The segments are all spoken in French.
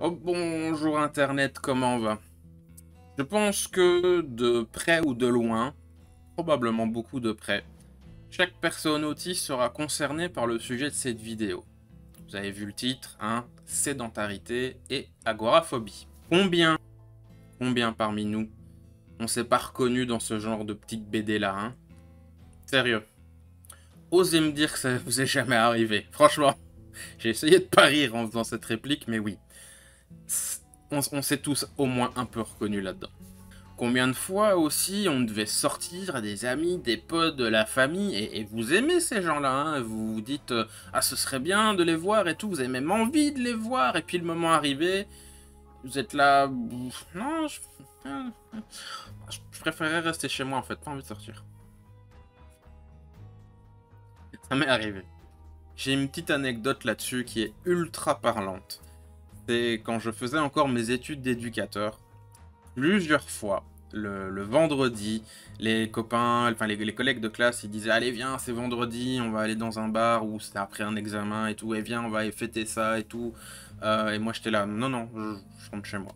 Oh bonjour Internet, comment va? Je pense que de près ou de loin, probablement beaucoup de près, chaque personne autiste sera concernée par le sujet de cette vidéo. Vous avez vu le titre, hein? Sédentarité et agoraphobie. Combien parmi nous on s'est pas reconnu dans ce genre de petite BD là, hein? Sérieux. Osez me dire que ça vous est jamais arrivé. Franchement, j'ai essayé de pas rire en faisant cette réplique, mais oui. On s'est tous au moins un peu reconnus là-dedans. Combien de fois aussi on devait sortir à des amis, des potes, de la famille, et vous aimez ces gens-là, hein, vous vous dites ah ce serait bien de les voir et tout, vous avez même envie de les voir, et puis le moment arrivé, vous êtes là, non, je préférerais rester chez moi en fait, pas envie de sortir. Ça m'est arrivé. J'ai une petite anecdote là-dessus qui est ultra parlante. C'est quand je faisais encore mes études d'éducateur, plusieurs fois, le vendredi, les copains, enfin les collègues de classe, ils disaient allez viens, c'est vendredi, on va aller dans un bar ou c'est après un examen et tout, et viens, on va aller fêter ça et tout. Et moi j'étais là, non, non, je rentre chez moi.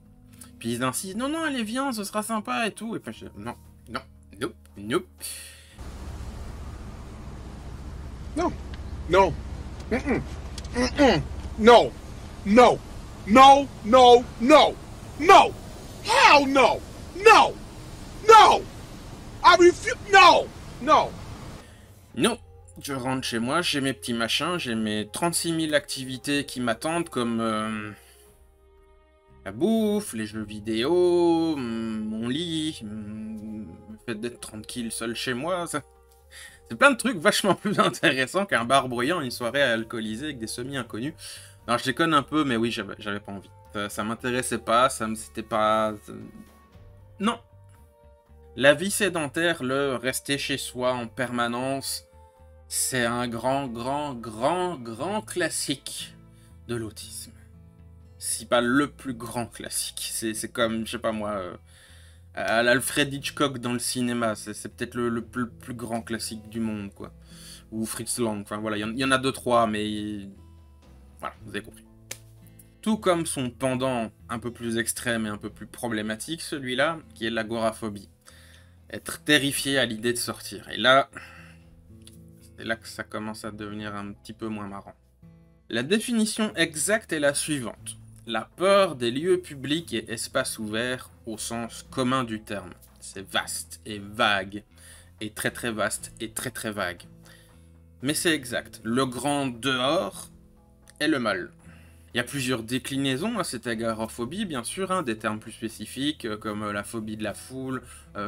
Puis ils insistent, non, non, allez viens, ce sera sympa et tout. Et puis je dis, non, non, nope, nope. No. No. Mm-mm. Mm-mm. No. No. No. No. No. No. Hell no. No. No. I refuse. No. No. Non, je rentre chez moi, j'ai mes petits machins, j'ai mes 36 000 activités qui m'attendent comme la bouffe, les jeux vidéo, mon lit, le fait d'être tranquille seul chez moi, ça... C'est plein de trucs vachement plus intéressants qu'un bar bruyant, une soirée alcoolisée avec des semi-inconnus. Alors je déconne un peu, mais oui, j'avais pas envie. Ça m'intéressait pas, c'était pas... Non. La vie sédentaire, le rester chez soi en permanence, c'est un grand classique de l'autisme. Si pas le plus grand classique. C'est comme, je sais pas moi, à l'Alfred Hitchcock dans le cinéma. C'est peut-être le plus grand classique du monde, quoi. Ou Fritz Lang, enfin voilà, il y en a deux, trois, mais... Voilà, vous avez compris. Tout comme son pendant un peu plus extrême et un peu plus problématique, celui-là, qui est l'agoraphobie. Être terrifié à l'idée de sortir. Et là, c'est là que ça commence à devenir un petit peu moins marrant. La définition exacte est la suivante. La peur des lieux publics et espaces ouverts au sens commun du terme. C'est vaste et vague, et très vaste et très vague. Mais c'est exact. Le grand dehors est le mal. Il y a plusieurs déclinaisons à cette agoraphobie, bien sûr, hein, des termes plus spécifiques, comme la phobie de la foule,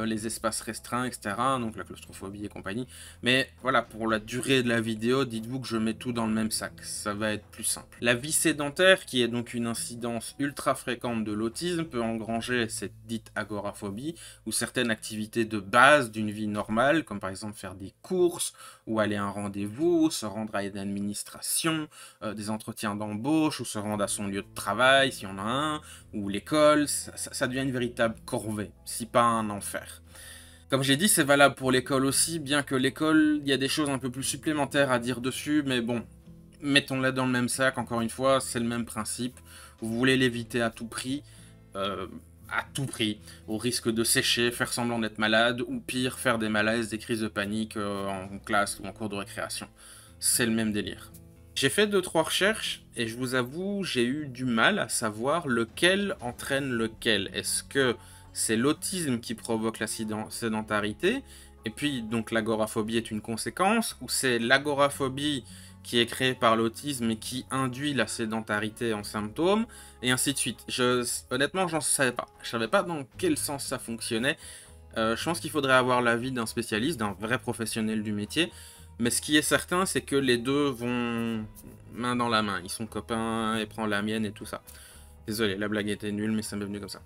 les espaces restreints, etc., donc la claustrophobie et compagnie. Mais voilà, pour la durée de la vidéo, dites-vous que je mets tout dans le même sac, ça va être plus simple. La vie sédentaire, qui est donc une incidence ultra fréquente de l'autisme, peut engranger cette dite agoraphobie, ou certaines activités de base d'une vie normale, comme par exemple faire des courses, ou aller à un rendez-vous, se rendre à une administration, des entretiens d'embauche, ou se rendre à son lieu de travail, s'il y en a un, ou l'école, ça devient une véritable corvée, si pas un enfer. Comme j'ai dit, c'est valable pour l'école aussi, bien que l'école, il y a des choses un peu plus supplémentaires à dire dessus, mais bon, mettons-les dans le même sac, encore une fois, c'est le même principe. Vous voulez l'éviter à tout prix, au risque de sécher, faire semblant d'être malade, ou pire, faire des malaises, des crises de panique en classe ou en cours de récréation. C'est le même délire. J'ai fait 2-3 recherches et je vous avoue, j'ai eu du mal à savoir lequel entraîne lequel. Est-ce que c'est l'autisme qui provoque la sédentarité et puis donc l'agoraphobie est une conséquence, ou c'est l'agoraphobie qui est créée par l'autisme et qui induit la sédentarité en symptômes, et ainsi de suite. Honnêtement, j'en savais pas. Je savais pas dans quel sens ça fonctionnait. Je pense qu'il faudrait avoir l'avis d'un spécialiste, d'un vrai professionnel du métier. Mais ce qui est certain, c'est que les deux vont main dans la main. Ils sont copains, et prend la mienne et tout ça. Désolé, la blague était nulle, mais ça m'est venu comme ça.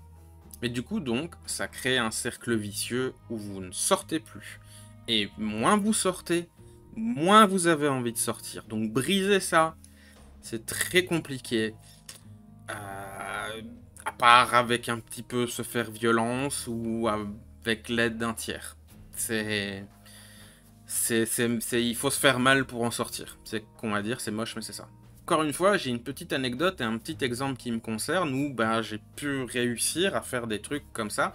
Mais du coup, donc, ça crée un cercle vicieux où vous ne sortez plus. Et moins vous sortez, moins vous avez envie de sortir. Donc briser ça, c'est très compliqué. À part avec un petit peu se faire violence ou avec l'aide d'un tiers. Il faut se faire mal pour en sortir. C'est qu'on va dire, c'est moche, mais c'est ça. encore une fois, j'ai une petite anecdote et un petit exemple qui me concerne où ben, j'ai pu réussir à faire des trucs comme ça.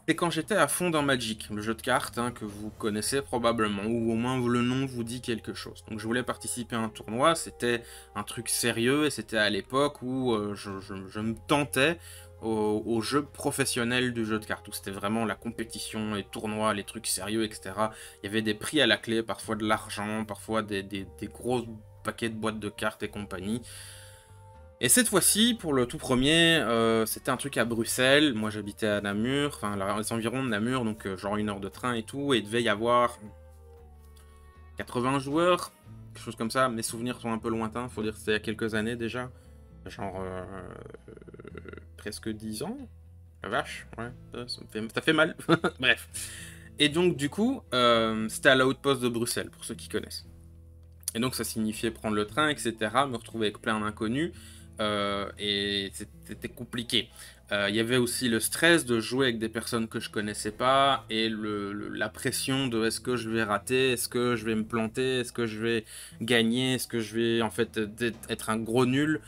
C'est quand j'étais à fond dans Magic, le jeu de cartes hein, que vous connaissez probablement, ou au moins le nom vous dit quelque chose. Donc je voulais participer à un tournoi, c'était un truc sérieux, et c'était à l'époque où je me tentais au jeu professionnel du jeu de cartes, où c'était vraiment la compétition, les tournois, les trucs sérieux, etc. Il y avait des prix à la clé, parfois de l'argent, parfois des gros paquets de boîtes de cartes et compagnie. Et cette fois-ci, pour le tout premier, c'était un truc à Bruxelles. Moi, j'habitais à Namur, enfin, les environs de Namur, donc genre 1 heure de train et tout. Et il devait y avoir 80 joueurs, quelque chose comme ça. Mes souvenirs sont un peu lointains, faut dire que c'était il y a quelques années déjà. Genre presque 10 ans. La vache, ouais, ça fait mal. Bref. Et donc, du coup, c'était à l'outpost de Bruxelles, pour ceux qui connaissent. Et donc, ça signifiait prendre le train, etc., me retrouver avec plein d'inconnus. Et c'était compliqué. Il y avait aussi le stress de jouer avec des personnes que je connaissais pas et la pression de est-ce que je vais rater, est-ce que je vais me planter, est-ce que je vais gagner, est-ce que je vais en fait être un gros nul.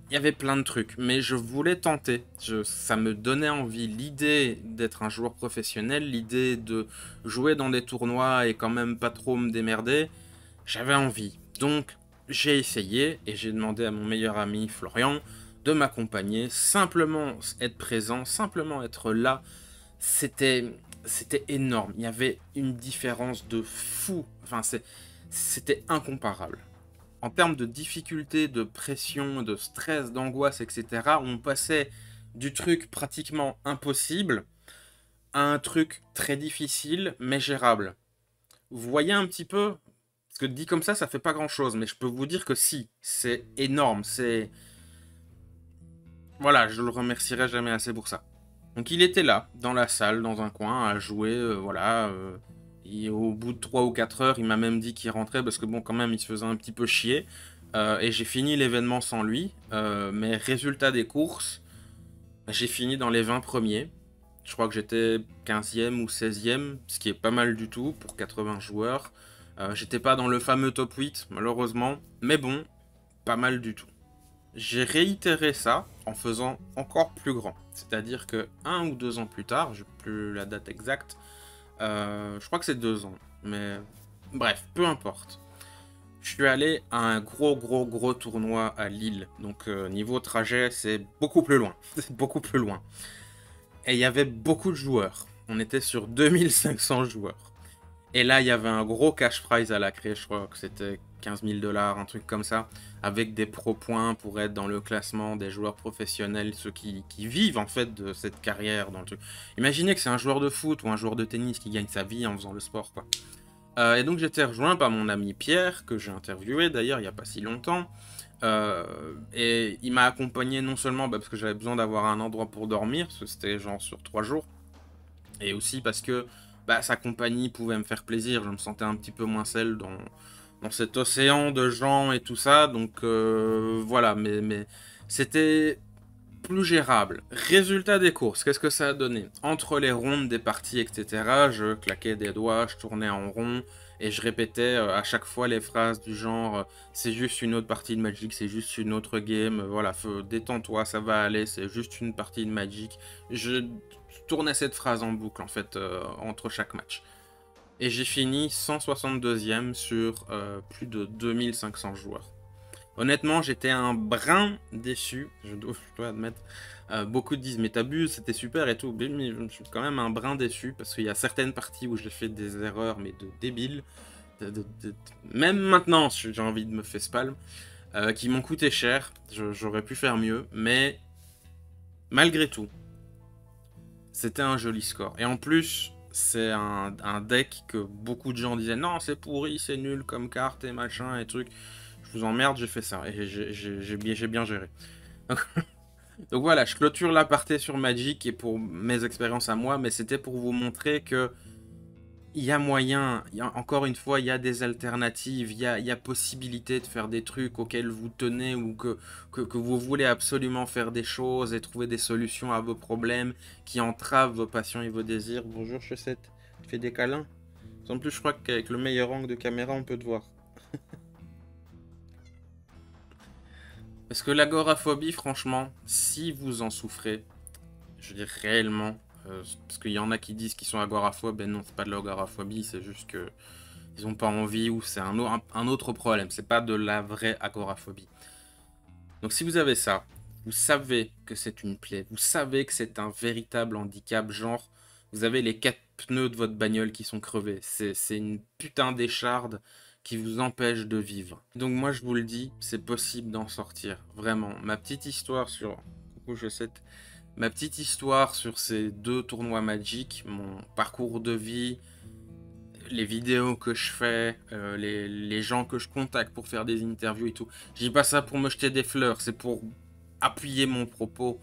Il y avait plein de trucs, mais je voulais tenter. Ça me donnait envie. L'idée d'être un joueur professionnel, l'idée de jouer dans des tournois et quand même pas trop me démerder, j'avais envie. Donc, j'ai essayé et j'ai demandé à mon meilleur ami Florian de m'accompagner, simplement être présent, simplement être là. C'était énorme. Il y avait une différence de fou. Enfin, c'était incomparable. En termes de difficulté, de pression, de stress, d'angoisse, etc., on passait du truc pratiquement impossible à un truc très difficile mais gérable. Vous voyez un petit peu? Parce que dit comme ça fait pas grand chose, mais je peux vous dire que si, c'est énorme, c'est... Voilà, je le remercierai jamais assez pour ça. Donc il était là, dans la salle, dans un coin, à jouer, voilà. Et au bout de 3 ou 4 heures, il m'a même dit qu'il rentrait, parce que bon, quand même, il se faisait un petit peu chier. Et j'ai fini l'événement sans lui. Mais résultat des courses, j'ai fini dans les 20 premiers. Je crois que j'étais 15e ou 16e, ce qui est pas mal du tout pour 80 joueurs. J'étais pas dans le fameux top 8, malheureusement, mais bon, pas mal du tout. J'ai réitéré ça en faisant encore plus grand. C'est-à-dire que 1 ou 2 ans plus tard, je n'ai plus la date exacte, je crois que c'est 2 ans, mais bref, peu importe. Je suis allé à un gros tournoi à Lille. Donc niveau trajet, c'est beaucoup plus loin. C'est beaucoup plus loin. Et il y avait beaucoup de joueurs. On était sur 2500 joueurs. Et là, il y avait un gros cash prize à la clé, je crois que c'était 15 000 $, un truc comme ça, avec des pro points pour être dans le classement des joueurs professionnels, ceux qui vivent en fait de cette carrière dans le truc. Imaginez que c'est un joueur de foot ou un joueur de tennis qui gagne sa vie en faisant le sport, quoi. Et donc j'étais rejoint par mon ami Pierre, que j'ai interviewé d'ailleurs il n'y a pas si longtemps. Et il m'a accompagné non seulement parce que j'avais besoin d'avoir un endroit pour dormir, parce que c'était genre sur 3 jours, et aussi parce que sa compagnie pouvait me faire plaisir, je me sentais un petit peu moins seul dans cet océan de gens et tout ça, donc voilà, mais c'était plus gérable. Résultat des courses, qu'est-ce que ça a donné? Entre les rondes des parties, etc., je claquais des doigts, je tournais en rond, et je répétais à chaque fois les phrases du genre c'est juste une autre partie de Magic, c'est juste une autre game, voilà, détends-toi, ça va aller, c'est juste une partie de Magic. Je tournais cette phrase en boucle en fait entre chaque match. Et j'ai fini 162e sur plus de 2500 joueurs. Honnêtement, j'étais un brin déçu, je dois admettre. Beaucoup disent, mais t'abuses, c'était super et tout. Mais je suis quand même un brin déçu parce qu'il y a certaines parties où j'ai fait des erreurs, mais de débiles. Même maintenant, j'ai envie de me faire spalm, qui m'ont coûté cher. J'aurais pu faire mieux, mais malgré tout, c'était un joli score. Et en plus, c'est un deck que beaucoup de gens disaient non, c'est pourri, c'est nul comme carte et machin et truc. Je vous emmerde, j'ai fait ça et j'ai bien géré. Donc voilà, je clôture l'aparté sur Magic et pour mes expériences à moi, mais c'était pour vous montrer que il y a moyen, encore une fois, il y a des alternatives, il y a possibilité de faire des trucs auxquels vous tenez ou que vous voulez absolument faire des choses et trouver des solutions à vos problèmes qui entravent vos passions et vos désirs. Bonjour Chaussette, tu fais des câlins? En plus, je crois qu'avec le meilleur angle de caméra, on peut te voir. Parce que l'agoraphobie, franchement, si vous en souffrez, je veux dire réellement, parce qu'il y en a qui disent qu'ils sont agoraphobes, ben non, c'est pas de l'agoraphobie, c'est juste que ils ont pas envie ou c'est un autre problème, c'est pas de la vraie agoraphobie. Donc si vous avez ça, vous savez que c'est une plaie, vous savez que c'est un véritable handicap, genre vous avez les 4 pneus de votre bagnole qui sont crevés, c'est une putain d'écharde qui vous empêche de vivre. Donc moi je vous le dis, c'est possible d'en sortir, vraiment. Ma petite histoire sur... Coucou Chaussette. Ma petite histoire sur ces 2 tournois Magic, mon parcours de vie, les vidéos que je fais, les gens que je contacte pour faire des interviews et tout. Je dis pas ça pour me jeter des fleurs, c'est pour appuyer mon propos.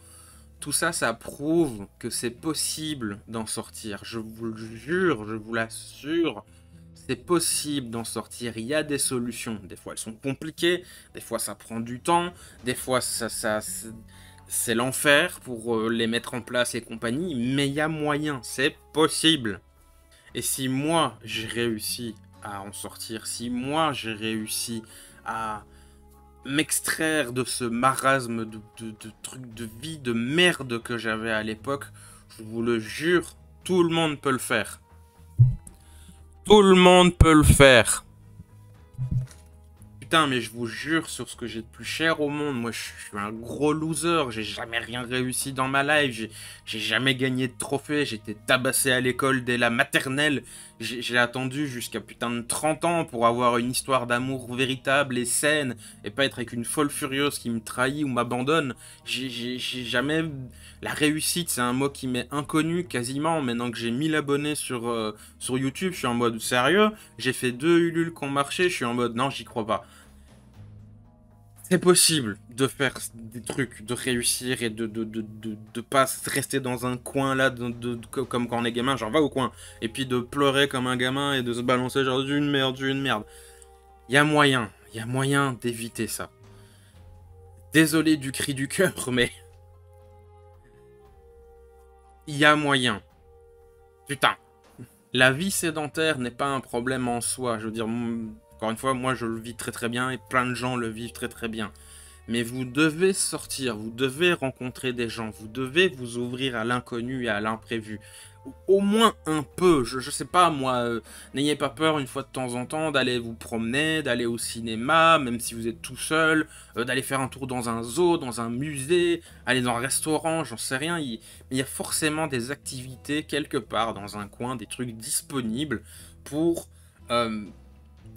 Tout ça, ça prouve que c'est possible d'en sortir. Je vous le jure, je vous l'assure, c'est possible d'en sortir. Il y a des solutions. Des fois, elles sont compliquées, des fois, ça prend du temps, des fois, c'est l'enfer pour les mettre en place et compagnie, mais il y a moyen, c'est possible. Et si moi, j'ai réussi à en sortir, si moi, j'ai réussi à m'extraire de ce marasme de trucs de vie, de merde que j'avais à l'époque, je vous le jure, tout le monde peut le faire. Tout le monde peut le faire. Putain, mais je vous jure, sur ce que j'ai de plus cher au monde, moi je suis un gros loser, j'ai jamais rien réussi dans ma life, j'ai jamais gagné de trophée, j'étais tabassé à l'école dès la maternelle, j'ai attendu jusqu'à putain de 30 ans pour avoir une histoire d'amour véritable et saine, et pas être avec une folle furieuse qui me trahit ou m'abandonne. J'ai jamais... La réussite, c'est un mot qui m'est inconnu quasiment, maintenant que j'ai 1000 abonnés sur YouTube, je suis en mode sérieux, j'ai fait 2 Ulule qui ont marché, je suis en mode non, j'y crois pas. C'est possible de faire des trucs, de réussir et de pas rester dans un coin là, comme quand on est gamin, genre va au coin, et puis de pleurer comme un gamin et de se balancer genre d'une merde, d'une merde. Il y a moyen d'éviter ça. Désolé du cri du cœur, mais il y a moyen. Putain, la vie sédentaire n'est pas un problème en soi, je veux dire... Encore une fois, moi je le vis très très bien et plein de gens le vivent très très bien. Mais vous devez sortir, vous devez rencontrer des gens, vous devez vous ouvrir à l'inconnu et à l'imprévu. Au moins un peu, je sais pas moi, n'ayez pas peur une fois de temps en temps d'aller vous promener, d'aller au cinéma, même si vous êtes tout seul, d'aller faire un tour dans un zoo, dans un musée, aller dans un restaurant, j'en sais rien. Il y a forcément des activités quelque part dans un coin, des trucs disponibles pour...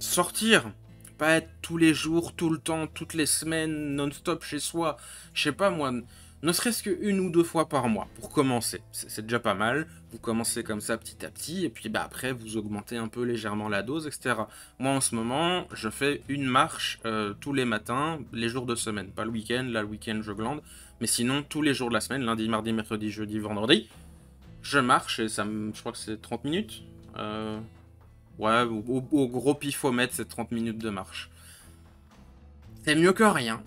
sortir, pas être tous les jours, tout le temps, toutes les semaines, non-stop chez soi. Je sais pas moi, ne serait-ce qu'une ou 2 fois par mois pour commencer. C'est déjà pas mal. Vous commencez comme ça petit à petit et puis bah après vous augmentez un peu légèrement la dose, etc. Moi en ce moment, je fais une marche tous les matins, les jours de semaine, pas le week-end. Là le week-end je glande, mais sinon tous les jours de la semaine, lundi, mardi, mercredi, jeudi, vendredi, je marche et ça me, je crois que c'est 30 minutes. Ouais, au gros pifomètre, c'est 30 minutes de marche. C'est mieux que rien.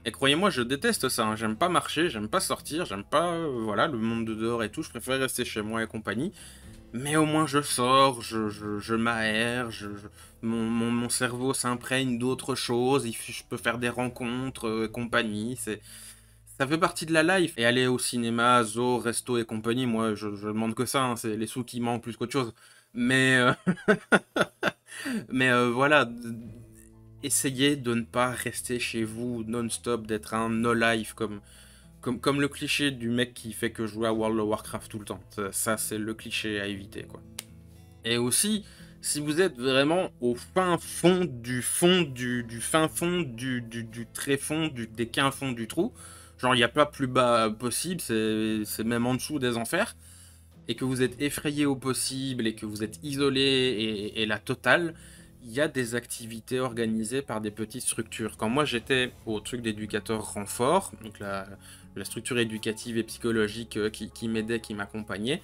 Et croyez-moi, je déteste ça. Hein. J'aime pas marcher, j'aime pas sortir, j'aime pas voilà, le monde de dehors et tout. Je préfère rester chez moi et compagnie. Mais au moins, je sors, je m'aère, mon cerveau s'imprègne d'autres choses. Je peux faire des rencontres et compagnie. Ça fait partie de la life. Et aller au cinéma, zoo, resto et compagnie, moi, je demande que ça. Hein. C'est les sous qui manquent plus qu'autre chose. Mais, mais voilà, essayez de ne pas rester chez vous non-stop, d'être un no-life comme le cliché du mec qui fait que jouer à World of Warcraft tout le temps. Ça c'est le cliché à éviter, quoi. Et aussi, si vous êtes vraiment au fin fond du fin fond du très fond, des quins fonds du trou, genre il n'y a pas plus bas possible, c'est même en dessous des enfers, et que vous êtes effrayé au possible et que vous êtes isolé et la totale, il y a des activités organisées par des petites structures. Quand moi j'étais au truc d'éducateur renfort, donc la structure éducative et psychologique qui m'aidait, qui m'accompagnait,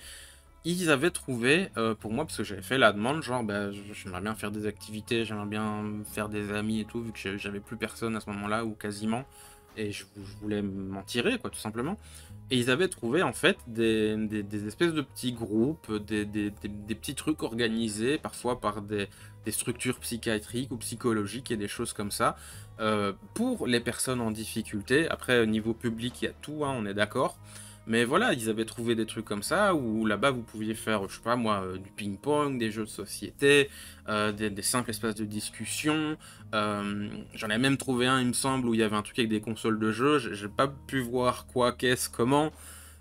ils avaient trouvé pour moi, parce que j'avais fait la demande, genre bah, j'aimerais bien faire des activités, j'aimerais bien faire des amis et tout, vu que j'avais plus personne à ce moment-là, ou quasiment. et je voulais m'en tirer, quoi, tout simplement. Et ils avaient trouvé, en fait, des espèces de petits groupes, des petits trucs organisés, parfois par des structures psychiatriques ou psychologiques et des choses comme ça, pour les personnes en difficulté. Après, au niveau public, il y a tout, hein, on est d'accord. Mais voilà, ils avaient trouvé des trucs comme ça, où là-bas, vous pouviez faire, je sais pas moi, du ping-pong, des jeux de société, des simples espaces de discussion. J'en ai même trouvé un, il me semble, où il y avait un truc avec des consoles de jeux. J'ai pas pu voir quoi, qu'est-ce, comment.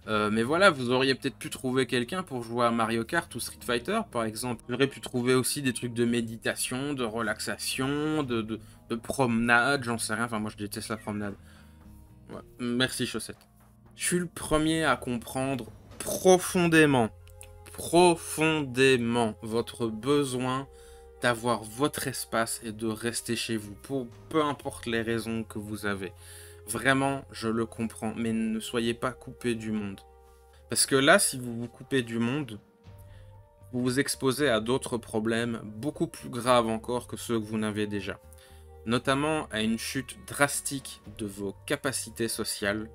Mais voilà, vous auriez peut-être pu trouver quelqu'un pour jouer à Mario Kart ou Street Fighter, par exemple. Vous auriez pu trouver aussi des trucs de méditation, de relaxation, de promenade, j'en sais rien. Enfin, moi, je déteste la promenade. Ouais. Merci, Chaussette. Je suis le premier à comprendre profondément, profondément votre besoin d'avoir votre espace et de rester chez vous, pour peu importe les raisons que vous avez. Vraiment, je le comprends, mais ne soyez pas coupé du monde. Parce que là, si vous vous coupez du monde, vous vous exposez à d'autres problèmes beaucoup plus graves encore que ceux que vous n'avez déjà. Notamment à une chute drastique de vos capacités sociales,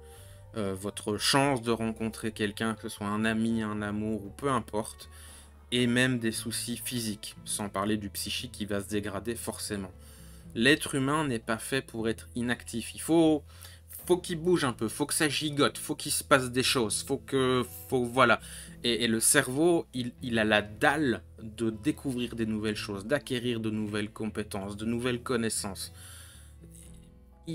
votre chance de rencontrer quelqu'un, que ce soit un ami, un amour ou peu importe, et même des soucis physiques, sans parler du psychique qui va se dégrader forcément. L'être humain n'est pas fait pour être inactif. Faut qu'il bouge un peu, faut que ça gigote, faut qu'il se passe des choses, voilà. Et le cerveau, il a la dalle de découvrir des nouvelles choses, d'acquérir de nouvelles compétences, de nouvelles connaissances.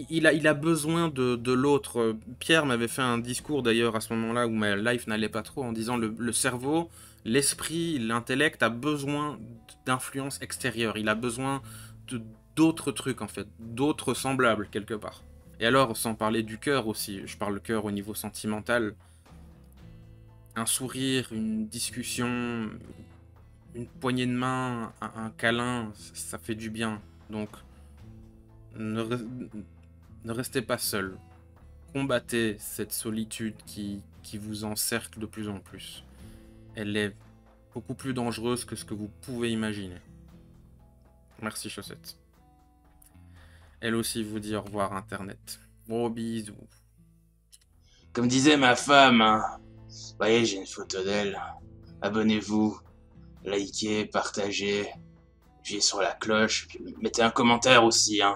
Il a besoin de l'autre. Pierre m'avait fait un discours d'ailleurs à ce moment-là où ma life n'allait pas trop en disant le cerveau, l'esprit, l'intellect a besoin d'influence extérieure. Il a besoin d'autres trucs en fait, d'autres semblables quelque part. Et alors, sans parler du cœur aussi, je parle cœur au niveau sentimental, un sourire, une discussion, une poignée de main, un câlin, ça fait du bien. Donc, ne, ne restez pas seul. Combattez cette solitude qui vous encercle de plus en plus. Elle est beaucoup plus dangereuse que ce que vous pouvez imaginer. Merci, Chaussette. Elle aussi vous dit au revoir, Internet. Gros bisous. Comme disait ma femme, hein. Vous voyez, j'ai une photo d'elle. Abonnez-vous, likez, partagez, appuyez sur la cloche, puis mettez un commentaire aussi, hein.